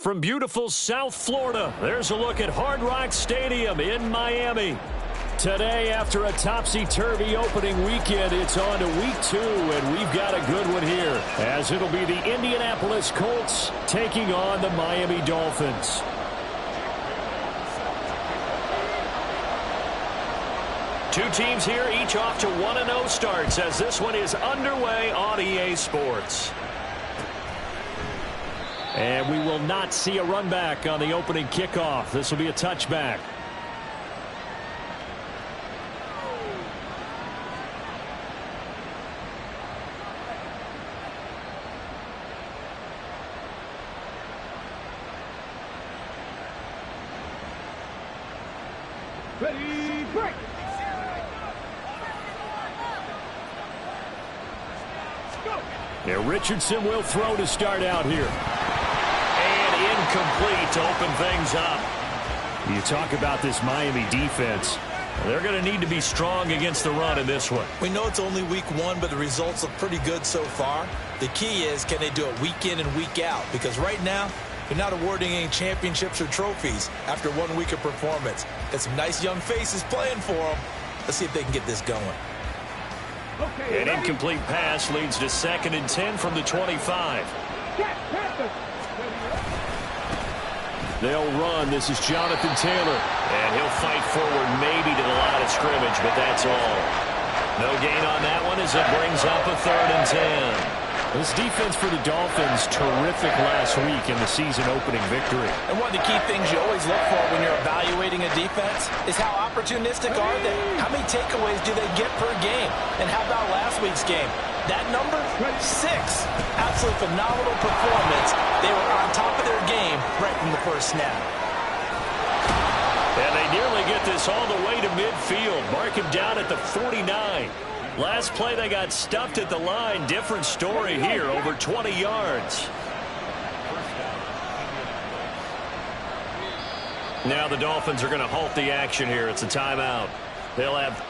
From beautiful South Florida, there's a look at Hard Rock Stadium in Miami. Today, after a topsy-turvy opening weekend, it's on to week 2, and we've got a good one here, as it'll be the Indianapolis Colts taking on the Miami Dolphins. Two teams here, each off to 1-0 starts, as this one is underway on EA Sports. And we will not see a run back on the opening kickoff. This will be a touchback. Ready, break! Yeah, Richardson will throw to start out here. And incomplete to open things up. You talk about this Miami defense. They're going to need to be strong against the run in this one. We know it's only week 1, but the results look pretty good so far. The key is, can they do it week in and week out? Because right now, they're not awarding any championships or trophies after 1 week of performance. Got some nice young faces playing for them. Let's see if they can get this going. Okay, an incomplete pass leads to 2nd and 10 from the 25. They'll run. This is Jonathan Taylor. And he'll fight forward maybe to the line of scrimmage, but that's all. No gain on that one as it brings up a 3rd and 10. This defense for the Dolphins, terrific last week in the season-opening victory. And one of the key things you always look for when you're evaluating a defense is how opportunistic are they? How many takeaways do they get per game? And how about last week's game? That number? 6. Absolutely phenomenal performance. They were on top of their game right from the first snap. And they nearly get this all the way to midfield. Mark him down at the 49. Last play, they got stuffed at the line. Different story here, over 20 yards. Now the Dolphins are going to halt the action here. It's a timeout. They'll have...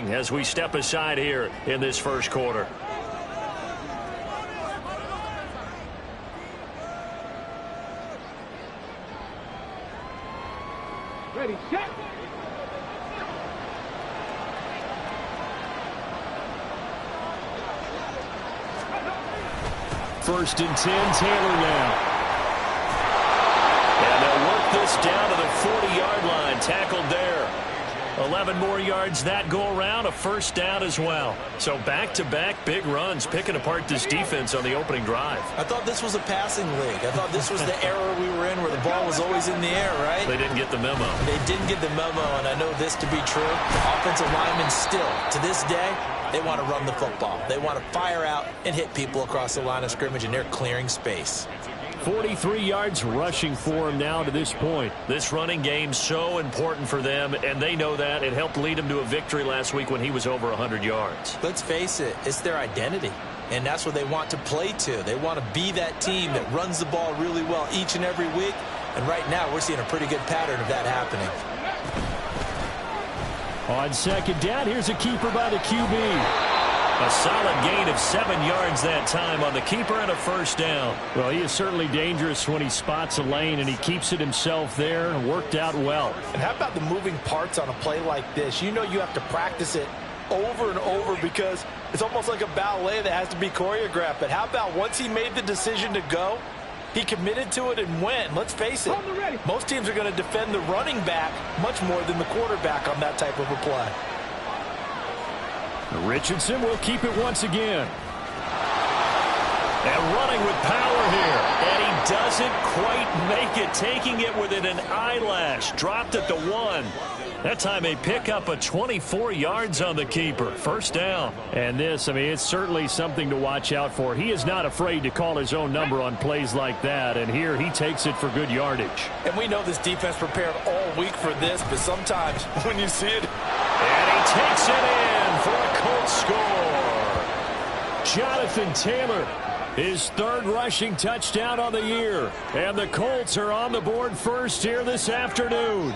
as we step aside here in this first quarter. Ready, set. First and 10, Taylor now. And they'll work this down to the 40-yard line, tackled there. 11 more yards that go around, a first down as well. So back-to-back big runs, picking apart this defense on the opening drive. I thought this was a passing league. I thought this was the era we were in where the ball was always in the air, right? They didn't get the memo. They didn't get the memo, and I know this to be true. Offensive linemen still, to this day, they want to run the football. They want to fire out and hit people across the line of scrimmage, and they're clearing space. 43 yards rushing for him now to this point. This running game so important for them, and they know that. It helped lead them to a victory last week when he was over 100 yards. Let's face it, it's their identity. and that's what they want to play to. They want to be that team that runs the ball really well each and every week, and right now we're seeing a pretty good pattern of that happening. On second down, here's a keeper by the QB. A solid gain of 7 yards that time on the keeper and a first down. Well, he is certainly dangerous when he spots a lane, and he keeps it himself there and worked out well. And how about the moving parts on a play like this? You know you have to practice it over and over because it's almost like a ballet that has to be choreographed. But how about once he made the decision to go, he committed to it and went. Let's face it, most teams are going to defend the running back much more than the quarterback on that type of a play. Richardson will keep it once again. And running with power here. And he doesn't quite make it, taking it within an eyelash. Dropped at the 1. That time they pick up a 24 yards on the keeper. First down. And this, I mean, it's certainly something to watch out for. He is not afraid to call his own number on plays like that. And here he takes it for good yardage. And we know this defense prepared all week for this, but sometimes when you see it. And he takes it in for a Colts score. Jonathan Taylor, his 3rd rushing touchdown on the year. And the Colts are on the board first here this afternoon.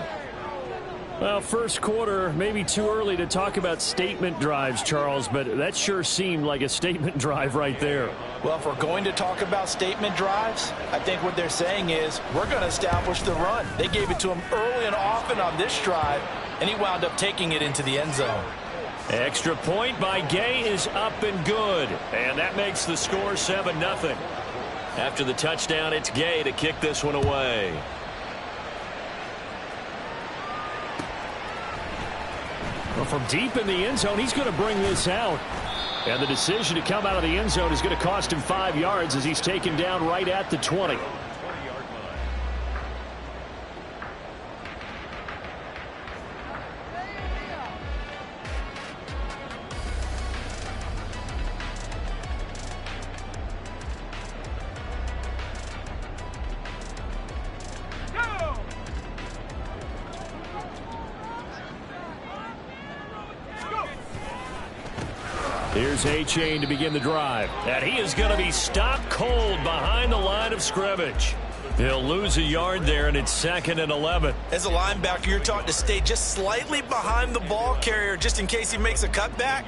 Well, first quarter, maybe too early to talk about statement drives, Charles, but that sure seemed like a statement drive right there. Well, if we're going to talk about statement drives, I think what they're saying is we're going to establish the run. They gave it to him early and often on this drive, and he wound up taking it into the end zone. Extra point by Gay is up and good, and that makes the score 7-0. After the touchdown, it's Gay to kick this one away. Well, from deep in the end zone, he's going to bring this out. And the decision to come out of the end zone is going to cost him 5 yards as he's taken down right at the 20. Here's A-Chain to begin the drive. And he is going to be stopped cold behind the line of scrimmage. He'll lose a yard there, and it's 2nd and 11. As a linebacker, you're taught to stay just slightly behind the ball carrier just in case he makes a cutback.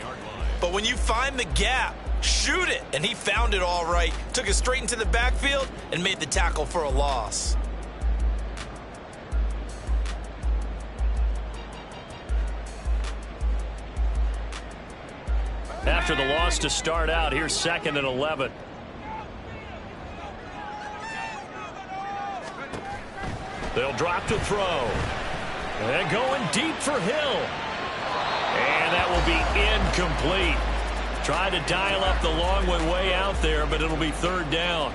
But when you find the gap, shoot it. And he found it all right. Took it straight into the backfield and made the tackle for a loss. After the loss to start out, here's 2nd and 11. They'll drop to throw. And going deep for Hill. And that will be incomplete. Tried to dial up the long one way out there, but it'll be 3rd down.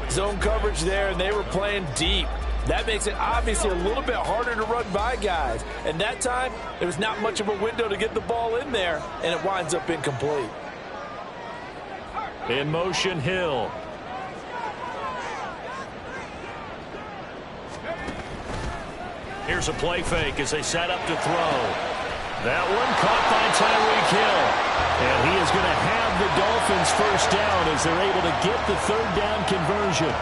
Zone coverage there, and they were playing deep. That makes it obviously a little bit harder to run by guys. And that time, there was not much of a window to get the ball in there, and it winds up incomplete. In motion, Hill. Here's a play fake as they set up to throw. That one caught by Tyreek Hill. And he is going to have the Dolphins first down as they're able to get the 3rd down conversion.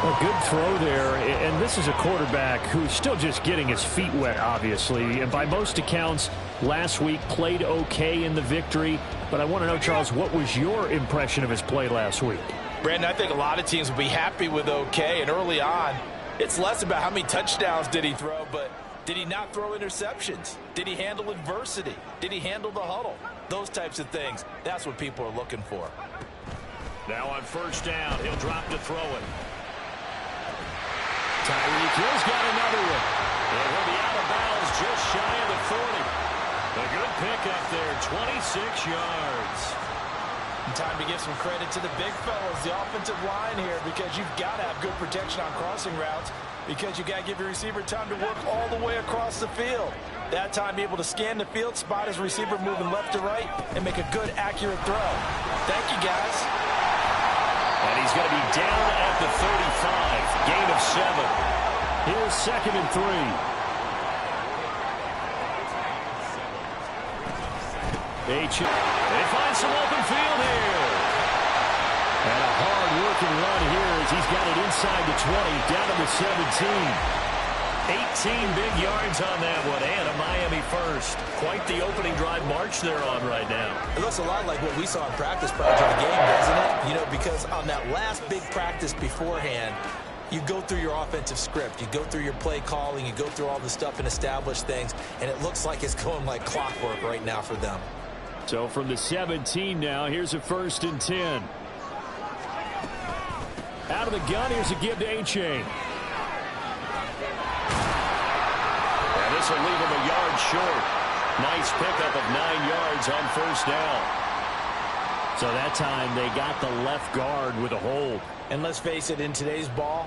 A good throw there, and this is a quarterback who's still just getting his feet wet, obviously. And by most accounts, last week played okay in the victory. But I want to know, Charles, what was your impression of his play last week? Brandon, I think a lot of teams will be happy with okay. And early on, it's less about how many touchdowns did he throw, but did he not throw interceptions? Did he handle adversity? Did he handle the huddle? Those types of things, that's what people are looking for. Now on first down, he'll drop to throw it. Tyreek Hill's got another one. And he'll be out of bounds just shy of the 40. A good pickup there, 26 yards. And time to give some credit to the big fellas, the offensive line here, because you've got to have good protection on crossing routes, because you've got to give your receiver time to work all the way across the field. That time, be able to scan the field, spot his receiver moving left to right, and make a good, accurate throw. Thank you, guys. And he's going to be down at the 35. Gain of 7. Here's 2nd and 3. They find some open field here. And a hard-working run here as he's got it inside the 20, down to the 17. 18 big yards on that one, and a Miami first. Quite the opening drive march they're on right now. It looks a lot like what we saw in practice prior to the game, doesn't it? You know, because on that last big practice beforehand, you go through your offensive script. You go through your play calling. You go through all the stuff and establish things, and it looks like it's going like clockwork right now for them. So from the 17 now, here's a 1st and 10. Out of the gun, here's a give to A-Chain. And this will leave him a yard short. Nice pickup of 9 yards on 1st down. So that time they got the left guard with a hold. And let's face it, in today's ball,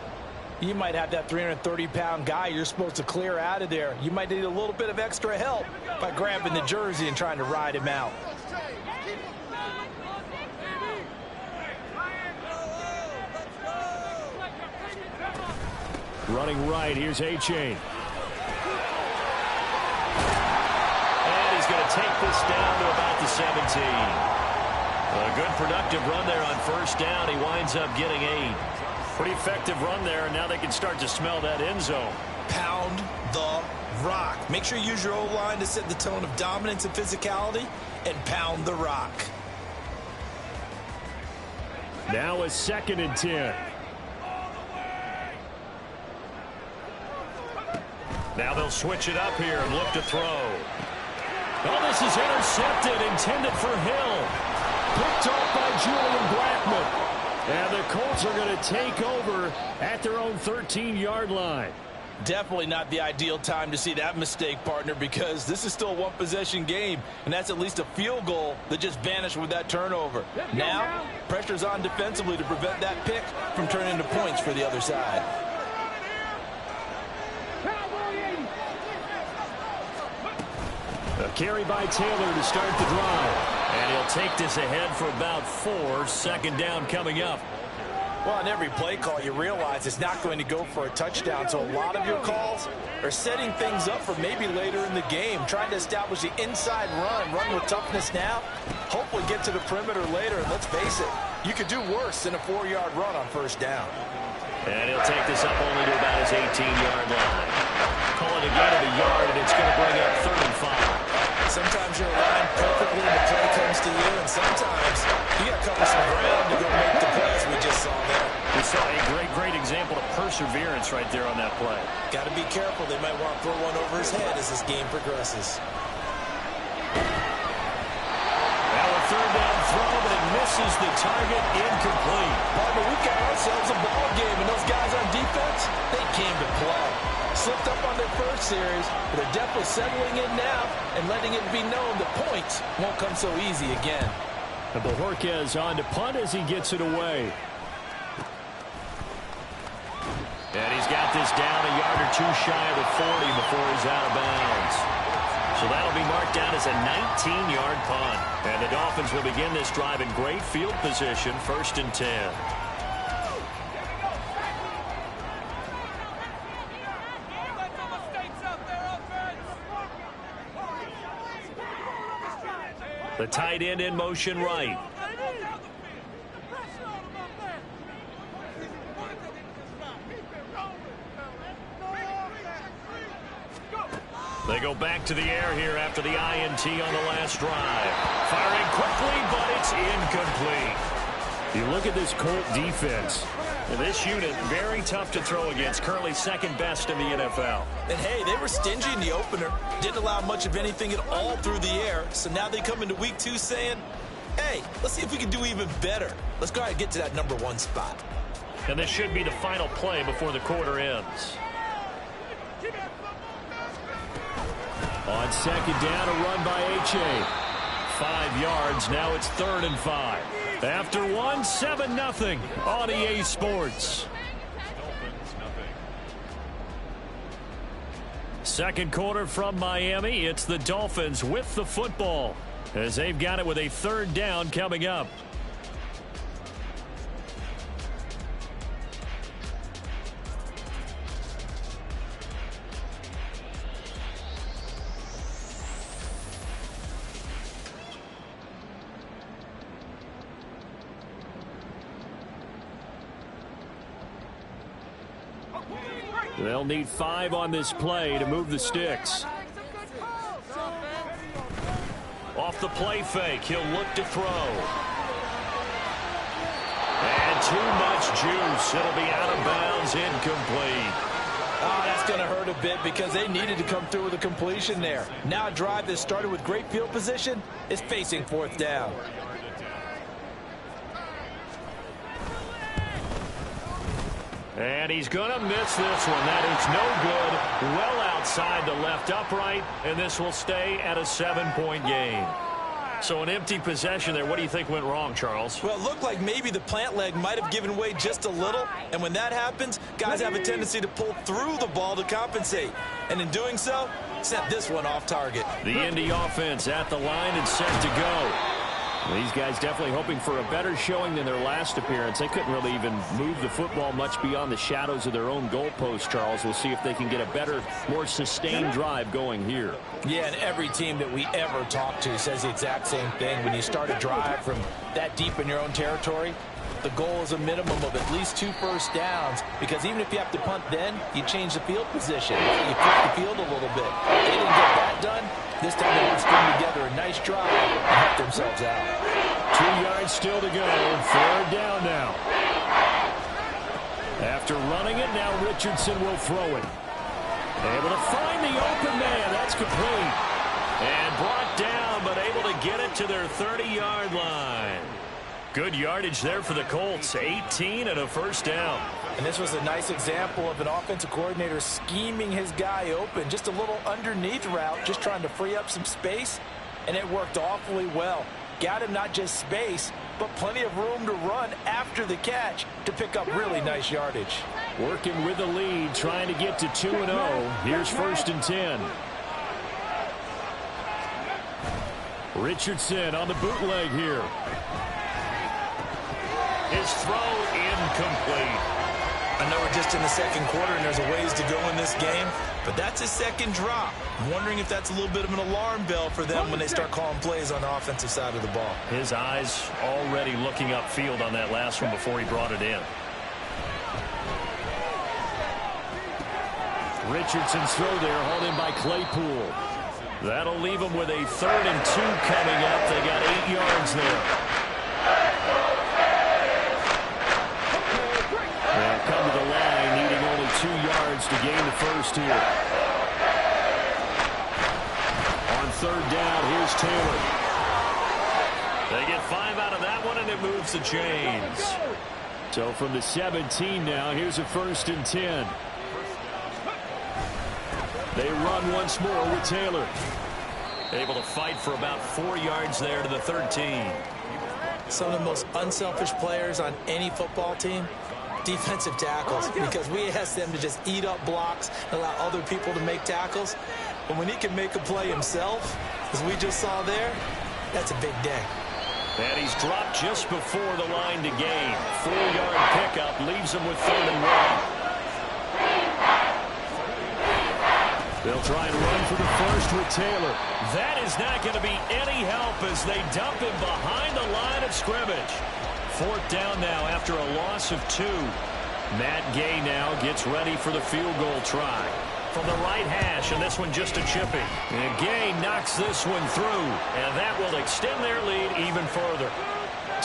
you might have that 330-pound guy you're supposed to clear out of there. You might need a little bit of extra help by grabbing the jersey and trying to ride him out. Running right, here's A-Chain. And he's going to take this down to about the 17. A good productive run there on 1st down. He winds up getting 8. Pretty effective run there, and now they can start to smell that end zone. Pound the rock. Make sure you use your O-line to set the tone of dominance and physicality, and pound the rock. Now a 2nd and 10. Now they'll switch it up here and look to throw. Oh, this is intercepted, intended for Hill. Picked off by Julian Blackmon. And the Colts are going to take over at their own 13-yard line. Definitely not the ideal time to see that mistake, partner, because this is still a one-possession game, and that's at least a field goal that just vanished with that turnover. Now, pressure's on defensively to prevent that pick from turning into points for the other side. A carry by Taylor to start the drive. And he'll take this ahead for about 4. 2nd down coming up. Well, on every play call, you realize it's not going to go for a touchdown. So a lot of your calls are setting things up for maybe later in the game, trying to establish the inside run with toughness now, hopefully get to the perimeter later. And let's face it, you could do worse than a 4-yard run on 1st down. And he'll take this up only to about his 18-yard line. Call it a gain of a yard, and it's going to bring up 3rd and 5. Sometimes you're aligned perfectly and the play comes to you, and sometimes you got to cover some ground to go make the plays we just saw there. We saw a great example of perseverance right there on that play. Got to be careful. They might want to throw one over his head as this game progresses. Now a 3rd down throw, but it misses the target, incomplete. Partner, we've got ourselves a ball game, and those guys on defense, they came to play. Slipped up on their first series, but they're definitely settling in now and letting it be known the points won't come so easy again. And Bojorquez on to punt as he gets it away. And he's got this down a yard or 2 shy of the 40 before he's out of bounds. So that'll be marked down as a 19-yard punt. And the Dolphins will begin this drive in great field position, 1st and 10. The tight end in motion right. They go back to the air here after the INT on the last drive. Firing quickly, but it's incomplete. You look at this Colt defense. This unit, very tough to throw against. Currently 2nd best in the NFL. And, hey, they were stingy in the opener. Didn't allow much of anything at all through the air. So now they come into week 2 saying, hey, let's see if we can do even better. Let's go ahead and get to that number 1 spot. And this should be the final play before the quarter ends. On 2nd down, a run by A-Chain. 5 yards. Now it's 3rd and 5. After 7-0 on EA Sports. Second quarter from Miami. It's the Dolphins with the football as they've got it with a 3rd down coming up. They'll need 5 on this play to move the sticks. Off the play fake, he'll look to throw. And too much juice. It'll be out of bounds, incomplete. Oh, that's going to hurt a bit because they needed to come through with a completion there. Now a drive that started with great field position is facing 4th down. And he's going to miss this one. That is no good. Well outside the left upright, and this will stay at a 7-point game. So an empty possession there. What do you think went wrong, Charles? Well, it looked like maybe the plant leg might have given way just a little, and when that happens, guys have a tendency to pull through the ball to compensate. And in doing so, sent this one off target. The Indy offense at the line and set to go. These guys definitely hoping for a better showing than their last appearance. They couldn't really even move the football much beyond the shadows of their own goalpost, Charles. We'll see if they can get a better, more sustained drive going here. Yeah, and every team that we ever talk to says the exact same thing. When you start a drive from that deep in your own territory, the goal is a minimum of at least 2 first downs, because even if you have to punt then, you change the field position. You flip the field a little bit. They didn't get that done. This time they would string together a nice drive and help themselves out. 2 yards still to go. 3rd down now. After running it, now Richardson will throw it. Able to find the open man. That's complete. And brought down, but able to get it to their 30-yard line. Good yardage there for the Colts. 18 and a 1st down. And this was a nice example of an offensive coordinator scheming his guy open. Just a little underneath route, just trying to free up some space. And it worked awfully well. Got him not just space, but plenty of room to run after the catch to pick up really nice yardage. Working with the lead, trying to get to 2-0. Here's 1st and 10. Richardson on the bootleg here. His throw incomplete. I know we're just in the 2nd quarter and there's a ways to go in this game, but that's his 2nd drop. I'm wondering if that's a little bit of an alarm bell for them when they start calling plays on the offensive side of the ball. His eyes already looking upfield on that last one before he brought it in. Richardson's throw there, hauled in by Claypool. That'll leave him with a 3rd and 2 coming up. They got 8 yards there. They'll come to the line, needing only 2 yards to gain the 1st here. On 3rd down, here's Taylor. They get 5 out of that one, and it moves the chains. So from the 17 now, here's a 1st and 10. They run once more with Taylor. Able to fight for about 4 yards there to the 13. Some of the most unselfish players on any football team, defensive tackles, because we ask them to just eat up blocks, allow other people to make tackles. But when he can make a play himself, as we just saw there, that's a big day. And he's dropped just before the line to gain. 4-yard pickup leaves him with 3rd and 1. They'll try and run for the 1st with Taylor. That is not going to be any help as they dump him behind the line of scrimmage. 4th down now after a loss of 2. Matt Gay now gets ready for the field goal try. From the right hash, and this one just a chipping. And Gay knocks this one through, and that will extend their lead even further.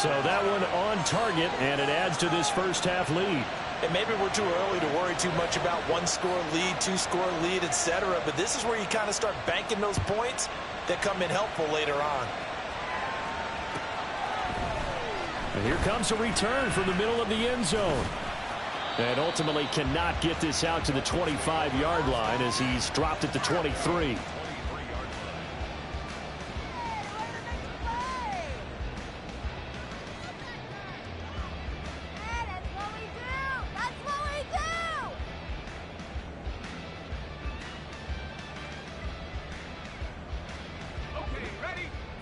So that one on target, and it adds to this 1st half lead. And maybe we're too early to worry too much about 1-score lead, 2-score lead, etc. But this is where you kind of start banking those points that come in helpful later on. And here comes a return from the middle of the end zone. And ultimately cannot get this out to the 25-yard line as he's dropped it to 23.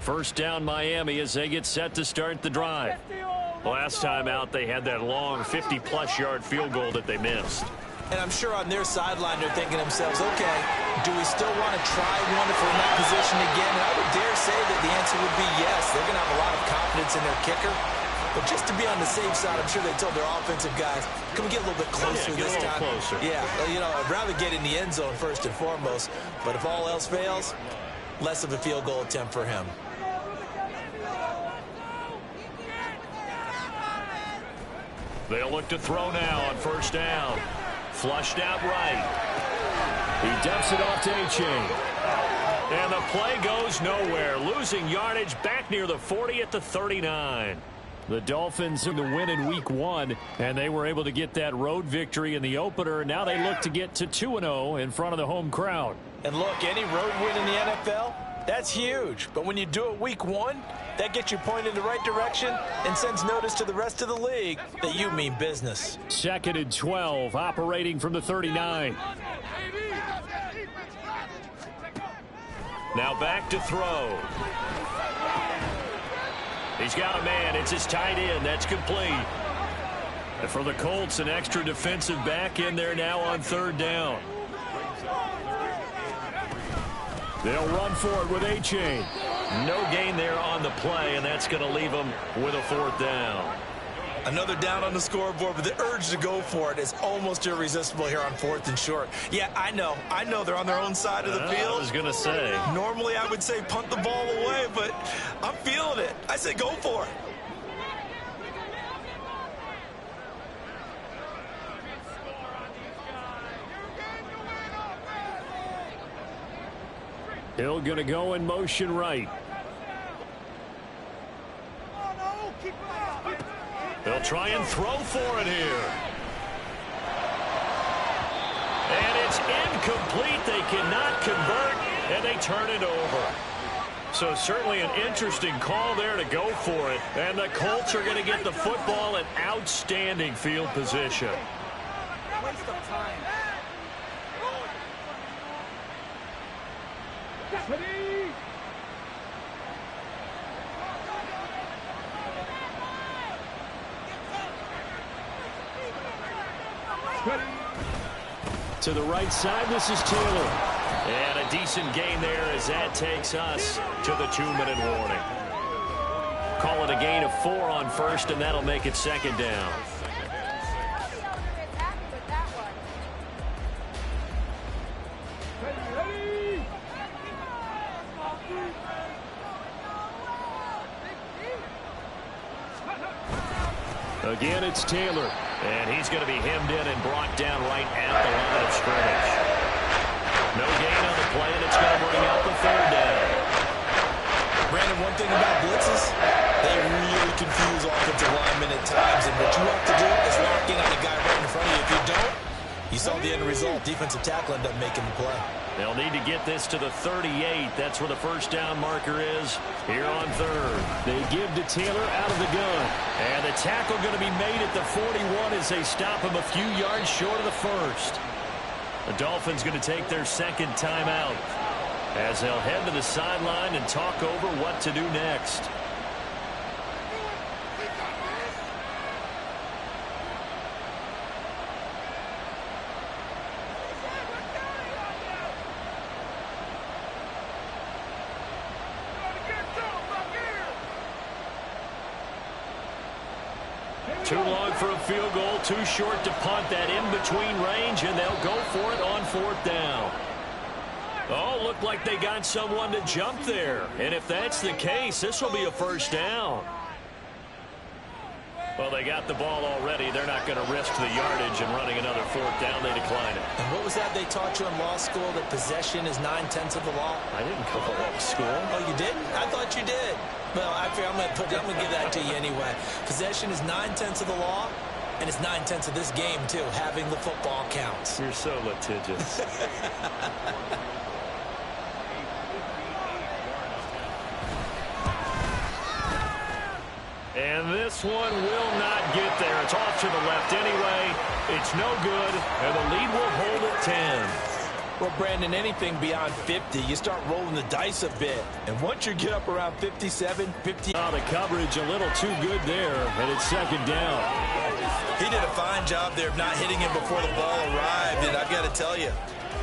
First down Miami as they get set to start the drive. Last time out they had that long 50-plus yard field goal that they missed. And I'm sure on their sideline they're thinking to themselves, okay, do we still want to try one if we're in that position again? And I would dare say that the answer would be yes. They're going to have a lot of confidence in their kicker. But just to be on the safe side, I'm sure they told their offensive guys, can we get a little bit closer this time? Closer. Yeah, you know, I'd rather get in the end zone first and foremost. But if all else fails, less of a field goal attempt for him. They'll look to throw now on first down. Flushed out right. He dumps it off to A-Chain. And the play goes nowhere. Losing yardage back near the 40 at the 39. The Dolphins in the win in week 1, and they were able to get that road victory in the opener. Now they look to get to 2-0 in front of the home crowd. And look, any road win in the NFL, that's huge. But when you do it week 1, that gets you pointed in the right direction and sends notice to the rest of the league that you mean business. 2nd and 12, operating from the 39. Now back to throw. He's got a man. It's his tight end. That's complete. And for the Colts, an extra defensive back in there now on 3rd down. They'll run for it with A-Chain. No gain there on the play, and that's going to leave them with a 4th down. Another down on the scoreboard, but the urge to go for it is almost irresistible here on 4th and short. Yeah, I know they're on their own side of the field. I was going to say. Normally I would say punt the ball away, but I'm feeling it. I say go for it. Hill going to go in motion right. They'll try and throw for it here. And it's incomplete. They cannot convert, and they turn it over. So certainly an interesting call there to go for it. And the Colts are going to get the football in outstanding field position. Waste of time. Deputy! To the right side, this is Taylor. And a decent gain there as that takes us to the 2-minute warning. Call it a gain of 4 on first, and that'll make it 2nd down. Again, it's Taylor. And he's going to be hemmed in and brought down right at the line of scrimmage. No gain on the play, and it's going to bring out the 3rd down. Brandon, one thing about blitzes, they really confuse offensive linemen at times. And what you have to do is lock in on the guy right in front of you. If you don't, you saw the end result. Defensive tackle ended up making the play. They'll need to get this to the 38. That's where the first down marker is here on 3rd. They give to Taylor out of the gun. And the tackle going to be made at the 41 as they stop him a few yards short of the 1st. The Dolphins going to take their 2nd timeout as they'll head to the sideline and talk over what to do next. Too long for a field goal, too short to punt that in-between range, and they'll go for it on 4th down. Oh, looked like they got someone to jump there. And if that's the case, this will be a 1st down. Well, they got the ball already. They're not going to risk the yardage and running another 4th down. They decline it. And what was that they taught you in law school, that possession is 9/10 of the law? I didn't go to law school. Oh, you didn't? I thought you did. Well, I'm going to give that to you anyway. Possession is 9/10 of the law, and it's 9/10 of this game, too. Having the football counts. You're so litigious. And this one will not get there. It's off to the left anyway. It's no good, and the lead will hold at 10. Well, Brandon, anything beyond 50, you start rolling the dice a bit. And once you get up around 57, 50... The coverage a little too good there, and it's 2nd down. He did a fine job there of not hitting him before the ball arrived, and I've got to tell you,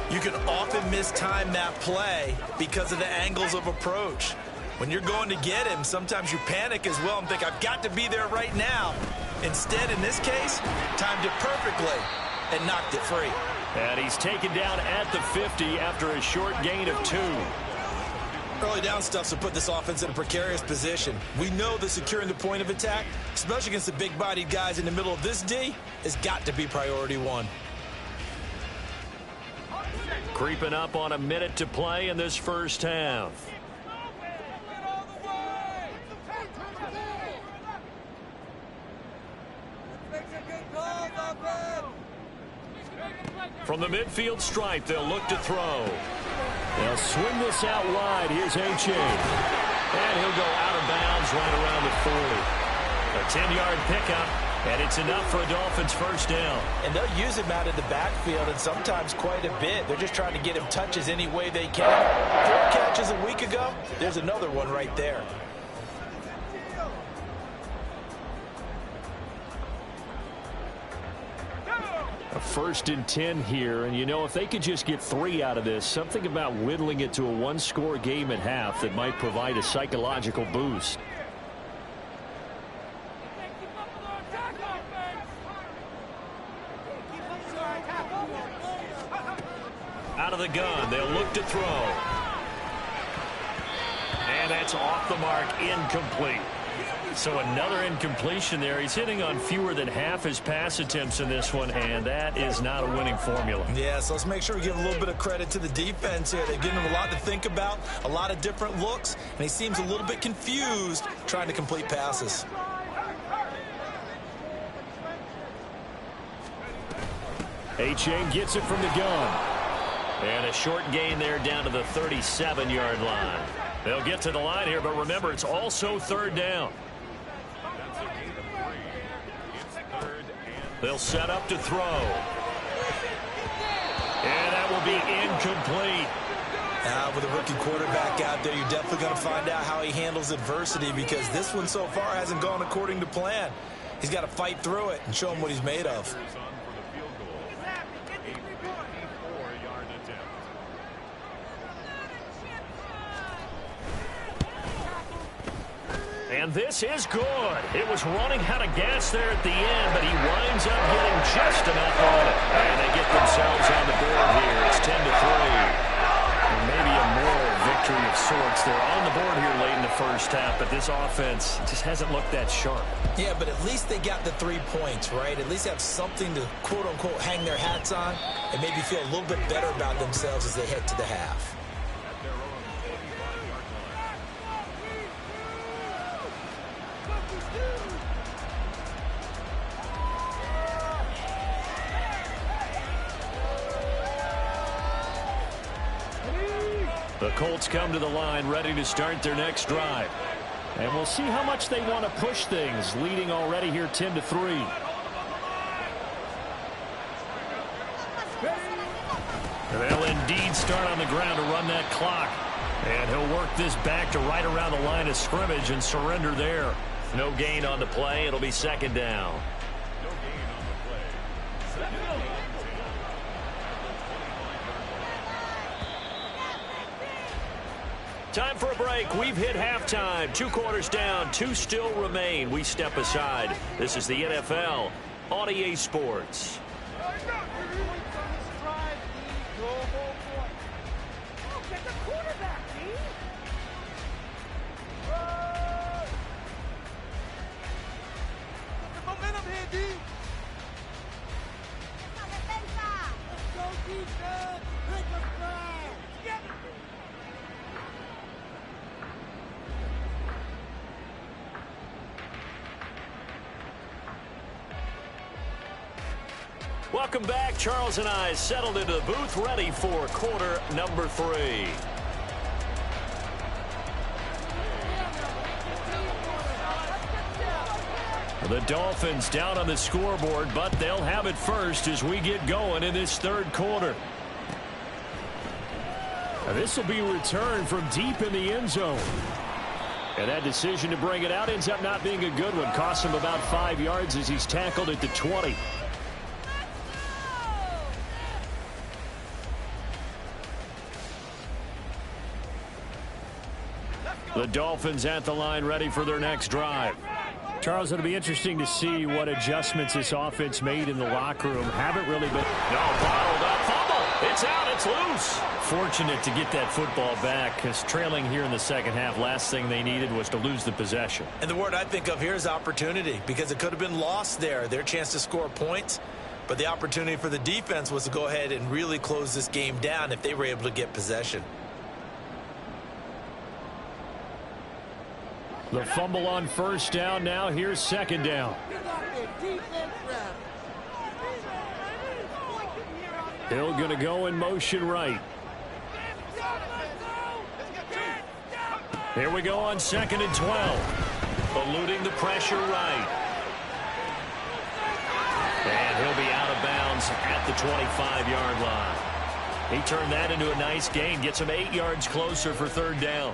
you can often mistime that play because of the angles of approach. When you're going to get him, sometimes you panic as well and think, I've got to be there right now. Instead, in this case, timed it perfectly and knocked it free. And he's taken down at the 50 after a short gain of 2. Early down stuff's to put this offense in a precarious position. We know that securing the point of attack, especially against the big-bodied guys in the middle of this D, has got to be priority 1. Creeping up on a minute to play in this first half. From the midfield stripe, they'll look to throw. They'll swing this out wide. Here's H.A. And he'll go out of bounds right around the 40. A 10-yard pickup, and it's enough for a Dolphins first down. And they'll use him out of the backfield, and sometimes quite a bit. They're just trying to get him touches any way they can. 4 catches a week ago, there's another one right there. A 1st and 10 here, and you know, if they could just get 3 out of this, something about whittling it to a 1-score game at half that might provide a psychological boost. Out of the gun, they'll look to throw. And that's off the mark, incomplete. So another incompletion there. He's hitting on fewer than half his pass attempts in this one, and that is not a winning formula. Yeah, so let's make sure we give a little bit of credit to the defense here. They've given him a lot to think about, a lot of different looks, and he seems a little bit confused trying to complete passes. H.A. gets it from the gun. And a short gain there down to the 37-yard line. They'll get to the line here, but remember, it's also 3rd down. They'll set up to throw. And that will be incomplete. With a rookie quarterback out there, you're definitely going to find out how he handles adversity, because this one so far hasn't gone according to plan. He's got to fight through it and show him what he's made of. And this is good. It was running out of gas there at the end, but he winds up getting just enough on it. And they get themselves on the board here. It's 10-3. And maybe a moral victory of sorts. They're on the board here late in the first half, but this offense just hasn't looked that sharp. Yeah, but at least they got the 3 points, right? At least have something to, quote-unquote, hang their hats on and maybe feel a little bit better about themselves as they head to the half. The Colts come to the line ready to start their next drive. And we'll see how much they want to push things, leading already here 10-3. They'll indeed start on the ground to run that clock. And he'll work this back to right around the line of scrimmage and surrender there. No gain on the play. It'll be 2nd down. Time for a break. We've hit halftime. 2 quarters down. 2 still remain. We step aside. This is the NFL on EA Sports. Welcome back. Charles and I settled into the booth, ready for quarter number 3. The Dolphins down on the scoreboard, but they'll have it first as we get going in this 3rd quarter. This will be returned from deep in the end zone. And that decision to bring it out ends up not being a good one. Costs him about 5 yards as he's tackled at the 20. The Dolphins at the line ready for their next drive. Charles, it'll be interesting to see what adjustments this offense made in the locker room. Haven't really been... No, bottled up. Fumble. It's out. It's loose. Fortunate to get that football back, because trailing here in the second half, last thing they needed was to lose the possession. And the word I think of here is opportunity, because it could have been lost there. Their chance to score points. But the opportunity for the defense was to go ahead and really close this game down if they were able to get possession. The fumble on first down. Now here's second down. Hill going to go in motion right. Here we go on 2nd and 12. Eluding the pressure right. And he'll be out of bounds at the 25-yard line. He turned that into a nice gain. Gets him 8 yards closer for 3rd down.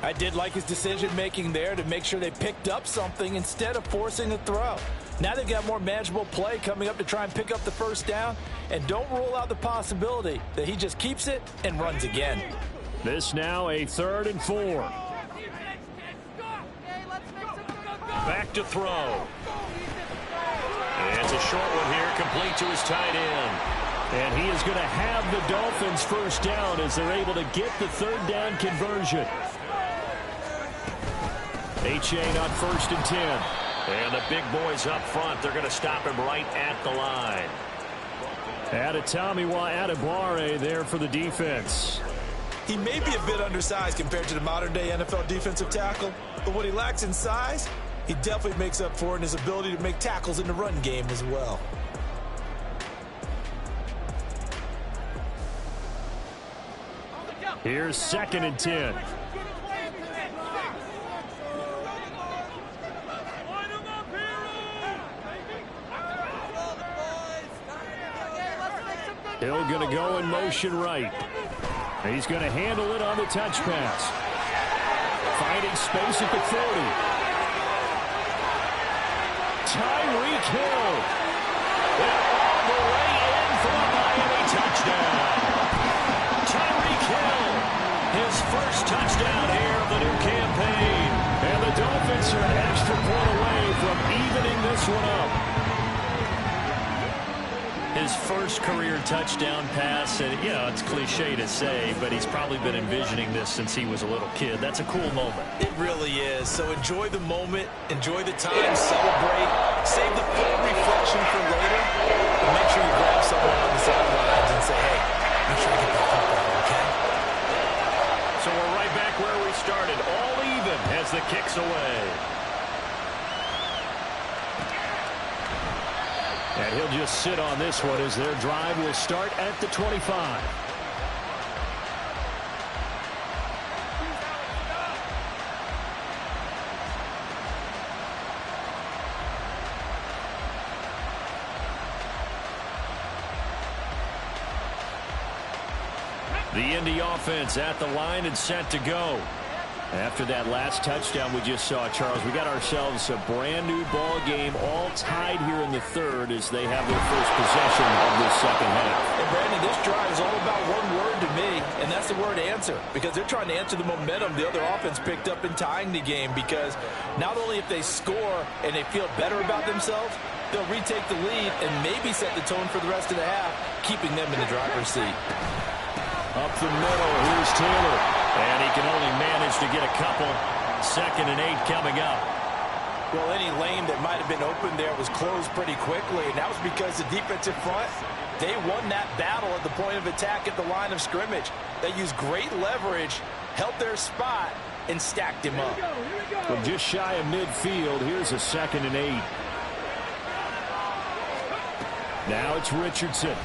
I did like his decision-making there to make sure they picked up something instead of forcing a throw. Now they've got more manageable play coming up to try and pick up the 1st down. And don't rule out the possibility that he just keeps it and runs again. This now a 3rd and 4. Back to throw. It's a short one here, complete to his tight end. And he is going to have the Dolphins 1st down as they're able to get the 3rd down conversion. H.A. on 1st and 10. And the big boys up front, they're going to stop him right at the line. Adetomiwa Adebawore there for the defense. He may be a bit undersized compared to the modern-day NFL defensive tackle, but what he lacks in size, he definitely makes up for in his ability to make tackles in the run game as well. Here's 2nd and 10. Hill going to go in motion right. He's going to handle it on the touch pass. Finding space at the 40. Tyreek Hill. And all the way in for a Miami touchdown. Tyreek Hill, his first touchdown here of the new campaign. And the Dolphins are an extra point away from evening this one up. His first career touchdown pass, and it's cliche to say, but he's probably been envisioning this since he was a little kid. That's a cool moment. It really is. So enjoy the moment, enjoy the time, celebrate, save the full reflection for later, and make sure you grab someone on the sidelines and say, hey, make sure you get that football, okay? So we're right back where we started, all even as the kick's away. And he'll just sit on this one as their drive will start at the 25. The Indy offense at the line and set to go. After that last touchdown we just saw, Charles, we got ourselves a brand new ball game, all tied here in the 3rd as they have their first possession of this second half. And Brandon, this drive is all about one word to me, and that's the word answer, because they're trying to answer the momentum the other offense picked up in tying the game, because not only if they score and they feel better about themselves, they'll retake the lead and maybe set the tone for the rest of the half, keeping them in the driver's seat. Up the middle, here's Taylor. And he can only manage to get a couple. 2nd and 8 coming up. Well, any lane that might have been open there was closed pretty quickly, and that was because the defensive front, they won that battle at the point of attack at the line of scrimmage. They used great leverage, held their spot, and stacked him up. From just shy of midfield, here's a 2nd and 8. Now it's Richardson.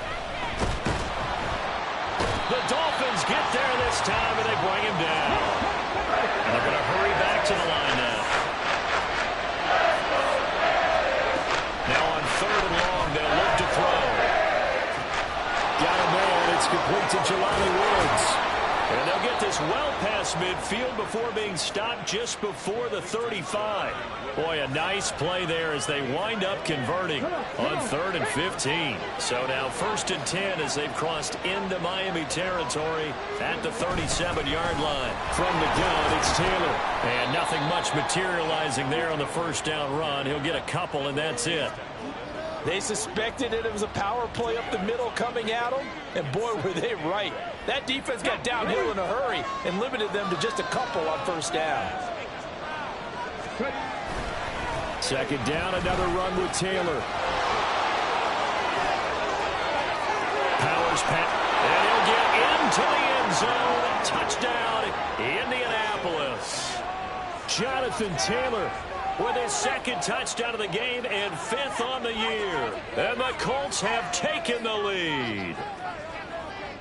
The Dolphins get there this time, and they bring him down. And they're going to hurry back to the line now. Now on 3rd and long, they'll look to throw. Got a man. It's complete to Jelani Woods. And they'll get this well past midfield before being stopped just before the 35. Boy, a nice play there as they wind up converting on 3rd and 15. So now 1st and 10 as they've crossed into Miami territory at the 37-yard line. From the gun, it's Taylor. And nothing much materializing there on the first down run. He'll get a couple, and that's it. They suspected it was a power play up the middle coming at them, and boy, were they right. That defense got downhill in a hurry and limited them to just a couple on first down. 2nd down, another run with Taylor. Powers pass, and he'll get into the end zone. Touchdown, Indianapolis. Jonathan Taylor with his 2nd touchdown of the game and 5th on the year. And the Colts have taken the lead.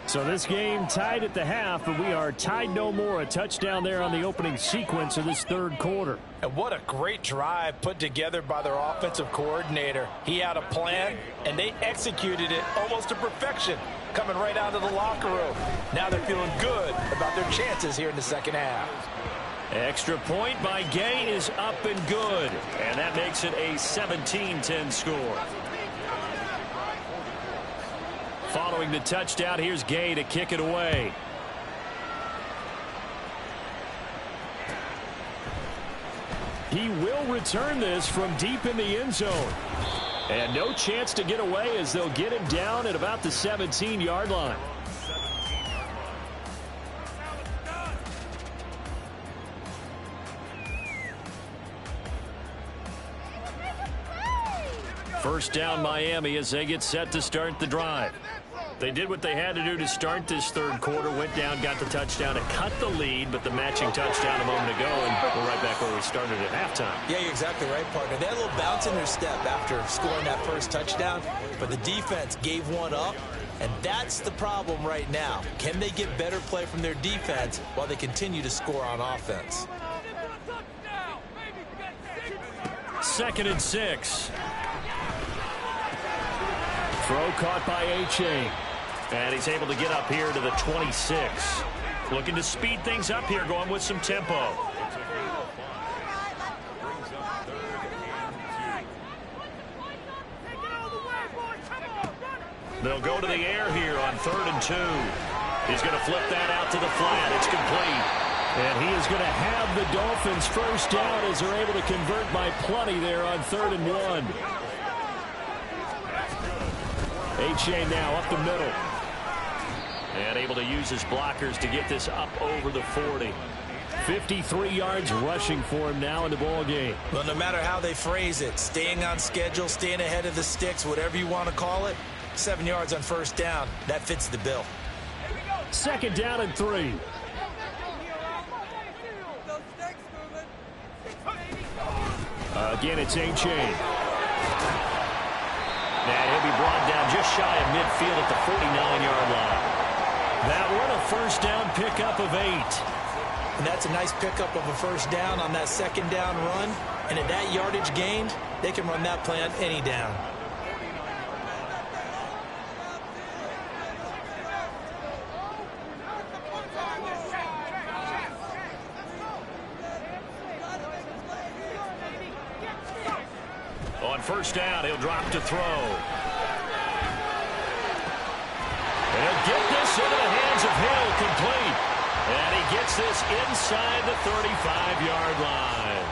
So this game tied at the half, but we are tied no more. A touchdown there on the opening sequence of this 3rd quarter. And what a great drive put together by their offensive coordinator. He had a plan, and they executed it almost to perfection, coming right out of the locker room. Now they're feeling good about their chances here in the 2nd half. Extra point by Gay is up and good. And that makes it a 17-10 score. Following the touchdown, here's Gay to kick it away. He will return this from deep in the end zone. And no chance to get away as they'll get him down at about the 17-yard line. First down Miami as they get set to start the drive. They did what they had to do to start this 3rd quarter. Went down, got the touchdown to cut the lead, but the matching touchdown a moment ago, and we're right back where we started at halftime. Yeah, you're exactly right, partner. They had a little bounce in their step after scoring that first touchdown, but the defense gave one up, and that's the problem right now. Can they get better play from their defense while they continue to score on offense? 2nd and 6. Throw caught by H.A. And he's able to get up here to the 26. Looking to speed things up here, going with some tempo. They'll go to the air here on 3rd and 2. He's going to flip that out to the flat. It's complete. And he is going to have the Dolphins first down as they're able to convert by plenty there on 3rd and 1. H.A. now up the middle. And able to use his blockers to get this up over the 40. 53 yards rushing for him now in the ball game. Well, no matter how they phrase it, staying on schedule, staying ahead of the sticks, whatever you want to call it, 7 yards on first down, that fits the bill. 2nd down and 3. Again, it's H.A. And he'll be brought down just shy of midfield at the 49-yard line. That one a first down pickup of 8. And that's a nice pickup of a first down on that 2nd down run. And at that yardage gained, they can run that play on any down. On first down, he'll drop to throw. And he'll get this into the hands of Hill, complete. And he gets this inside the 35-yard line.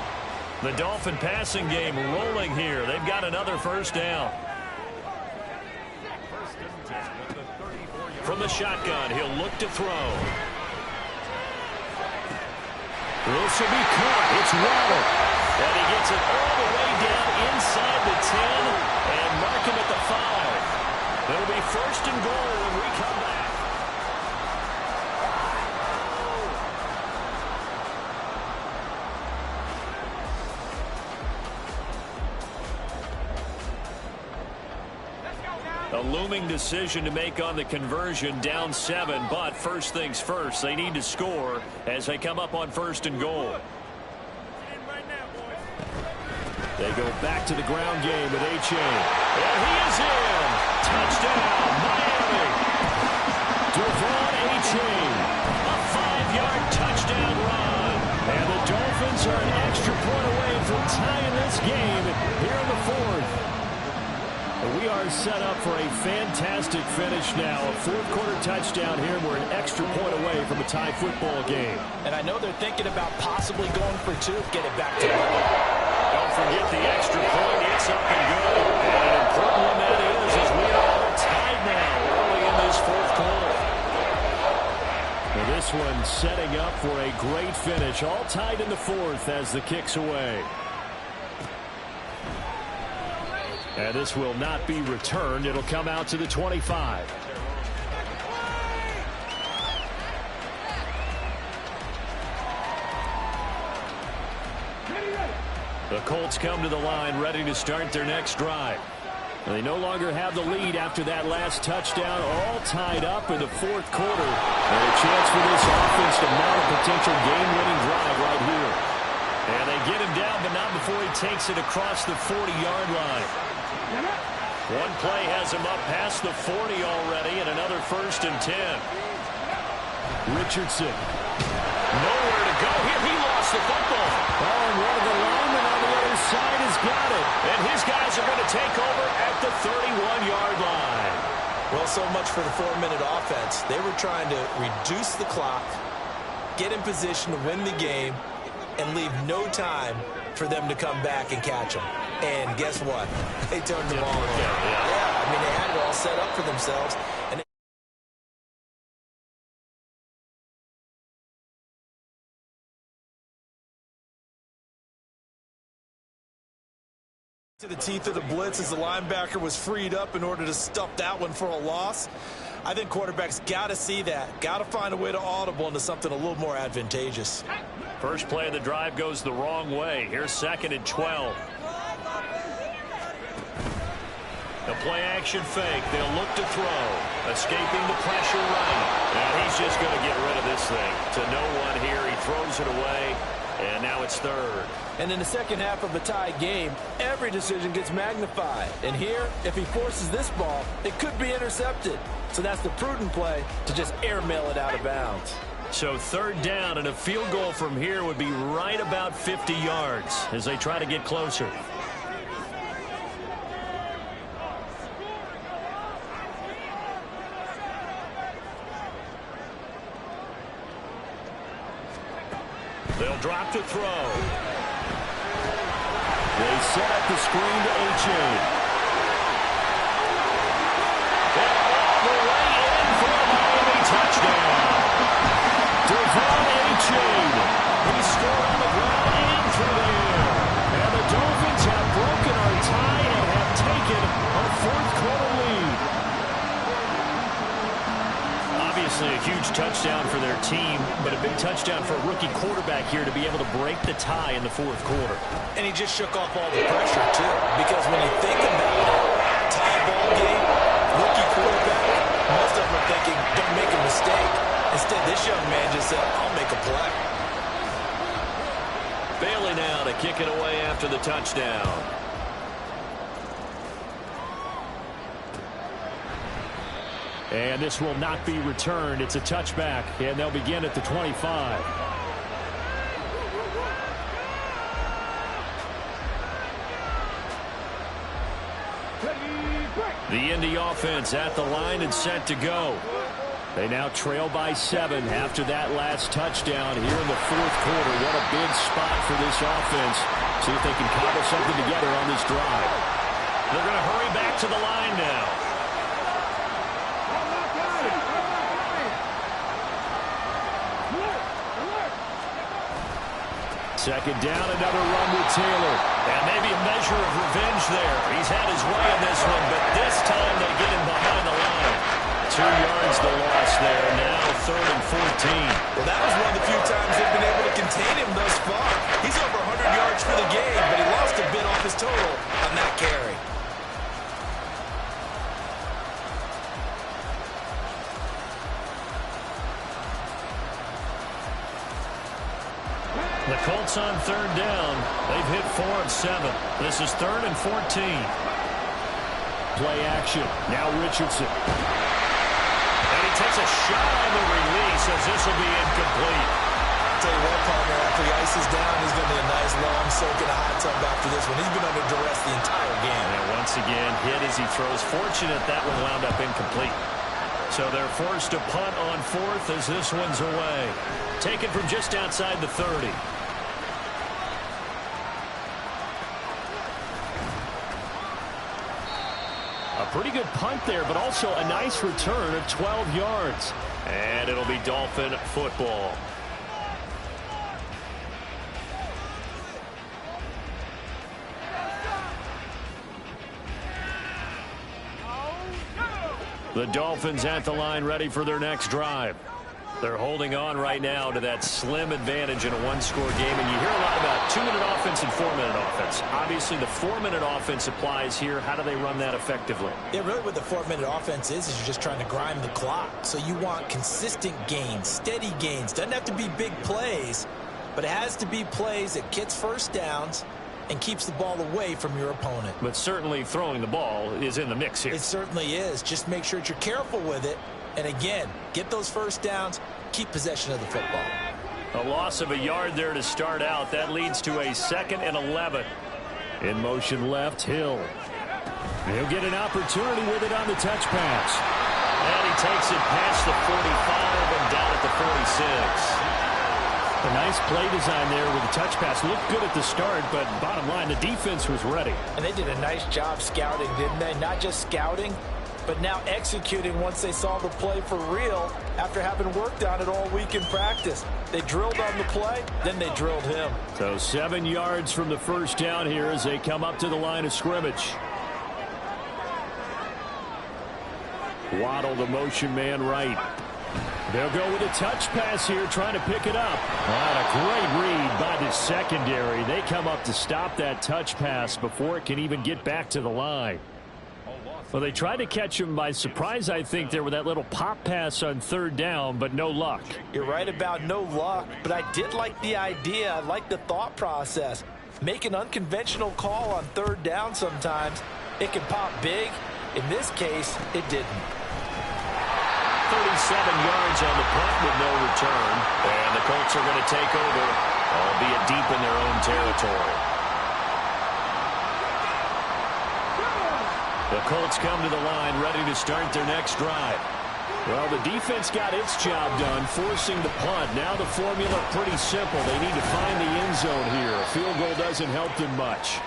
The Dolphin passing game rolling here. They've got another first down. From the shotgun, he'll look to throw. This will be caught. It's Waddle. And he gets it all the way down inside the 10 and mark him at the 5. It'll be 1st and goal when we come back. A looming decision to make on the conversion, down 7, but first things first, they need to score as they come up on 1st and goal. They go back to the ground game with H.A. And he is in. Touchdown, Miami. Devon H.A. A this game here in the fourth. We are set up for a fantastic finish now. A fourth-quarter touchdown here. We're an extra point away from a tie football game. And I know they're thinking about possibly going for two. Get it back to level. Don't forget the extra point. It's up and good. And an important one that is, as we are all tied now early in this fourth quarter. Well, this one setting up for a great finish. All tied in the fourth as the kick's away. And this will not be returned. It'll come out to the 25. The Colts come to the line ready to start their next drive. They no longer have the lead after that last touchdown, all tied up in the fourth quarter. And a chance for this offense to mount a potential game-winning drive right here. And they get him down, but not before he takes it across the 40-yard line. One play has him up past the 40 already, and another 1st and 10. Richardson. Nowhere to go here. He lost the football. Oh, and one of the linemen on the other side has got it. And his guys are going to take over at the 31-yard line. Well, so much for the 4-minute offense. They were trying to reduce the clock, get in position to win the game, and leave no time for them to come back and catch them. And guess what? They turned the ball over. Yeah, I mean, they had it all set up for themselves. And to the teeth of the blitz as the linebacker was freed up in order to stuff that one for a loss. I think quarterbacks got to see that. Got to find a way to audible into something a little more advantageous. First play of the drive goes the wrong way. Here's 2nd and 12. The play-action fake. They'll look to throw. Escaping the pressure right. And he's just going to get rid of this thing. To no one here. He throws it away. And now it's 3rd. And in the second half of a tie game, every decision gets magnified. And here, if he forces this ball, it could be intercepted. So that's the prudent play to just airmail it out of bounds. So 3rd down, and a field goal from here would be right about 50 yards as they try to get closer. They'll drop to throw. They set up the screen to A-Chain. And all the way in for a Miami touchdown. Devon A-Chain. He scored on the ground and through the air. And the Dolphins have broken our tie and have taken a fourth-quarter lead. Obviously a huge touchdown for their team, but a big touchdown for a rookie quarterback here to be able to break the tie in the fourth quarter. And he just shook off all the pressure, too. Because when you think about it, tie ball game, rookie quarterback, most of them are thinking, don't make a mistake. Instead, this young man just said, I'll make a play. Bailey now to kick it away after the touchdown. And this will not be returned. It's a touchback, and they'll begin at the 25. The Indy offense at the line and set to go. They now trail by 7 after that last touchdown here in the fourth quarter. What a big spot for this offense. See if they can cobble something together on this drive. They're going to hurry back to the line now. Second down, another run with Taylor. And maybe a measure of revenge there. He's had his way in this one, but this time they get him behind the line. 2 yards the loss there. Now 3rd and 14. Well, that was one of the few times they've been able to contain him thus far. He's over 100 yards for the game, but he lost a bit off his total on that carry. The Colts on 3rd down. They've hit 4 of 7. This is 3rd and 14. Play action. Now Richardson. And he takes a shot on the release as this will be incomplete. Tell you what, partner, after he ices down, he's going to be a nice long soak in a hot tub after this one. He's been under duress the entire game. And once again, hit as he throws. Fortunate that one wound up incomplete. So they're forced to punt on fourth as this one's away. Taken from just outside the 30. A pretty good punt there, but also a nice return of 12 yards. And it'll be Dolphin football. The Dolphins at the line, ready for their next drive. They're holding on right now to that slim advantage in a one-score game. And you hear a lot about 2-minute offense and 4-minute offense. Obviously, the 4-minute offense applies here. How do they run that effectively? Yeah, really what the 4-minute offense is you're just trying to grind the clock. So you want consistent gains, steady gains. Doesn't have to be big plays, but it has to be plays that gets first downs and keeps the ball away from your opponent. But certainly throwing the ball is in the mix here. It certainly is. Just make sure that you're careful with it. And again, get those first downs, keep possession of the football. A loss of a yard there to start out. That leads to a 2nd and 11. In motion left, Hill. He'll get an opportunity with it on the touch pass. And he takes it past the 45 and down at the 46. A nice play design there with the touch pass. Looked good at the start, but bottom line, the defense was ready. And they did a nice job scouting, didn't they? Not just scouting, but now executing once they saw the play for real after having worked on it all week in practice. They drilled on the play, then they drilled him. So 7 yards from the first down here as they come up to the line of scrimmage. Waddle, the motion man right. They'll go with a touch pass here, trying to pick it up. And a great read by the secondary. They come up to stop that touch pass before it can even get back to the line. Well, they tried to catch him by surprise, I think, there with that little pop pass on 3rd down, but no luck. You're right about no luck, but I did like the idea. I like the thought process. Make an unconventional call on 3rd down sometimes. It can pop big. In this case, it didn't. 37 yards on the punt with no return. And the Colts are going to take over, albeit deep in their own territory. The Colts come to the line, ready to start their next drive. Well, the defense got its job done, forcing the punt. Now the formula pretty simple. They need to find the end zone here. A field goal doesn't help them much.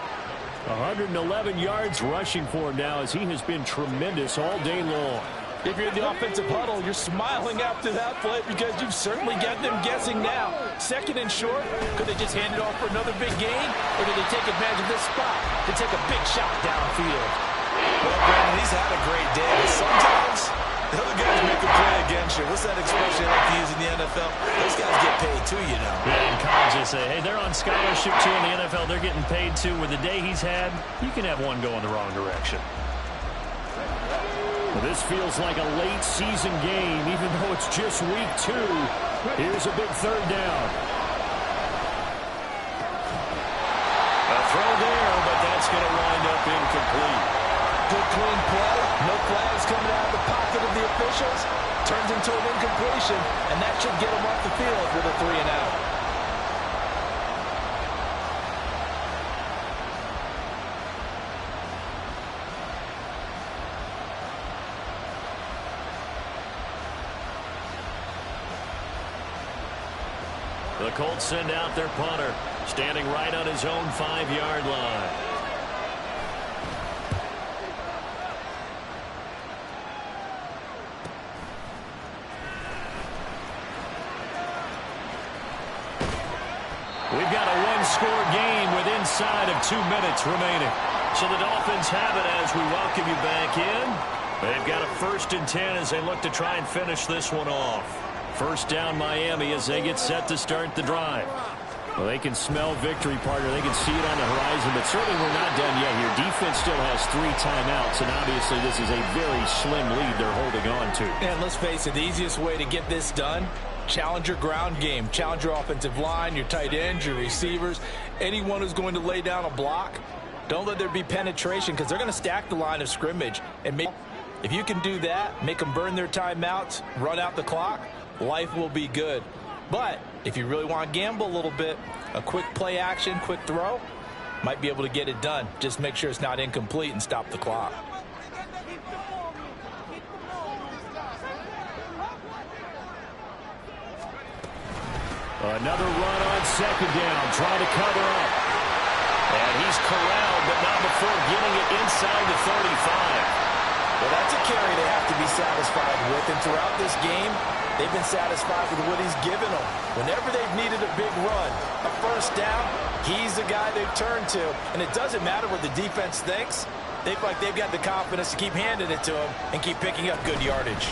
111 yards rushing for him now as he has been tremendous all day long. If you're in the offensive huddle, you're smiling after that play because you've certainly got them guessing now. 2nd and short, could they just hand it off for another big gain? Or did they take advantage of this spot to take a big shot downfield? Well, Brandon, he's had a great day, but sometimes the other guys make a play against you. What's that expression I like to use in the NFL? Those guys get paid too, you know. Yeah, in college they say, hey, they're on scholarship too. In the NFL, they're getting paid too. With the day he's had, you can have one go in the wrong direction. Well, this feels like a late season game, even though it's just week 2. Here's a big 3rd down. A throw there, but that's going to wind up incomplete. Good clean play. No flags coming out of the pocket of the officials. Turns into an incompletion, and that should get them off the field with a 3-and-out. The Colts send out their punter, standing right on his own 5-yard line. We've got a one-score game with inside of 2 minutes remaining. So the Dolphins have it as we welcome you back in. They've got a 1st and 10 as they look to try and finish this one off. First down Miami as they get set to start the drive. Well, they can smell victory, partner. They can see it on the horizon, but certainly we're not done yet here. Defense still has 3 timeouts, and obviously this is a very slim lead they're holding on to. And let's face it, the easiest way to get this done, challenge your ground game. Challenge your offensive line, your tight ends, your receivers, anyone who's going to lay down a block. Don't let there be penetration because they're going to stack the line of scrimmage. And if you can do that, make them burn their timeouts, run out the clock, life will be good. But if you really want to gamble a little bit, a quick play action, quick throw, might be able to get it done. Just make sure it's not incomplete and stop the clock. Another run on second down, trying to cover up. And he's corralled, but not before getting it inside the 35. Well, that's a carry they have to be satisfied with. And throughout this game, they've been satisfied with what he's given them. Whenever they've needed a big run, a first down, he's the guy they've turned to. And it doesn't matter what the defense thinks. They feel like they've got the confidence to keep handing it to him and keep picking up good yardage.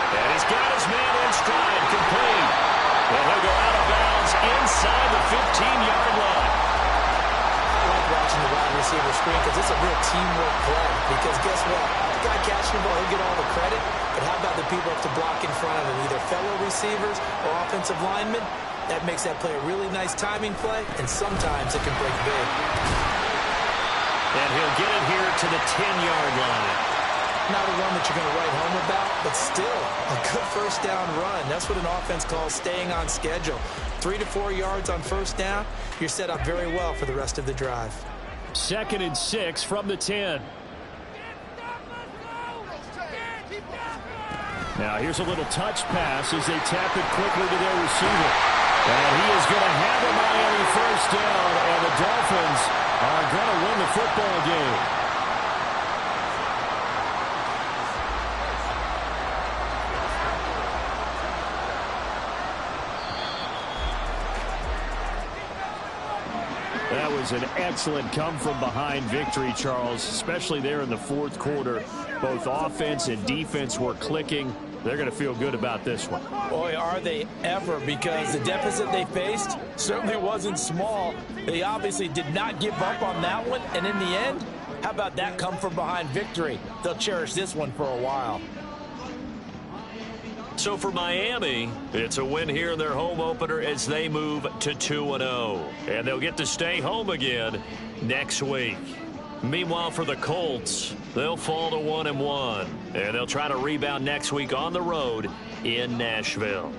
And he's got his man in stride, complete. And he'll go out of bounds inside the 15-yard line. I like watching the wide receiver screen because it's a real teamwork play. Because guess what? The guy catching the ball, he'll get all the credit. But how about the people up to block in front of him, either fellow receivers or offensive linemen? That makes that play a really nice timing play, and sometimes it can break big. And he'll get it here to the 10-yard line. Not a run that you're going to write home about, but still a good first down run. That's what an offense calls staying on schedule. 3 to 4 yards on first down, you're set up very well for the rest of the drive. 2nd and 6 from the 10. Now here's a little touch pass as they tap it quickly to their receiver. And he is going to have a Miami first down, and the Dolphins are going to win the football game. That was an excellent come-from-behind victory, Charles, especially there in the fourth quarter. Both offense and defense were clicking. They're going to feel good about this one. Boy, are they ever, because the deficit they faced certainly wasn't small. They obviously did not give up on that one, and in the end, how about that come-from-behind victory? They'll cherish this one for a while. So for Miami, it's a win here in their home opener as they move to 2-0. And they'll get to stay home again next week. Meanwhile, for the Colts, they'll fall to 1-1. And they'll try to rebound next week on the road in Nashville.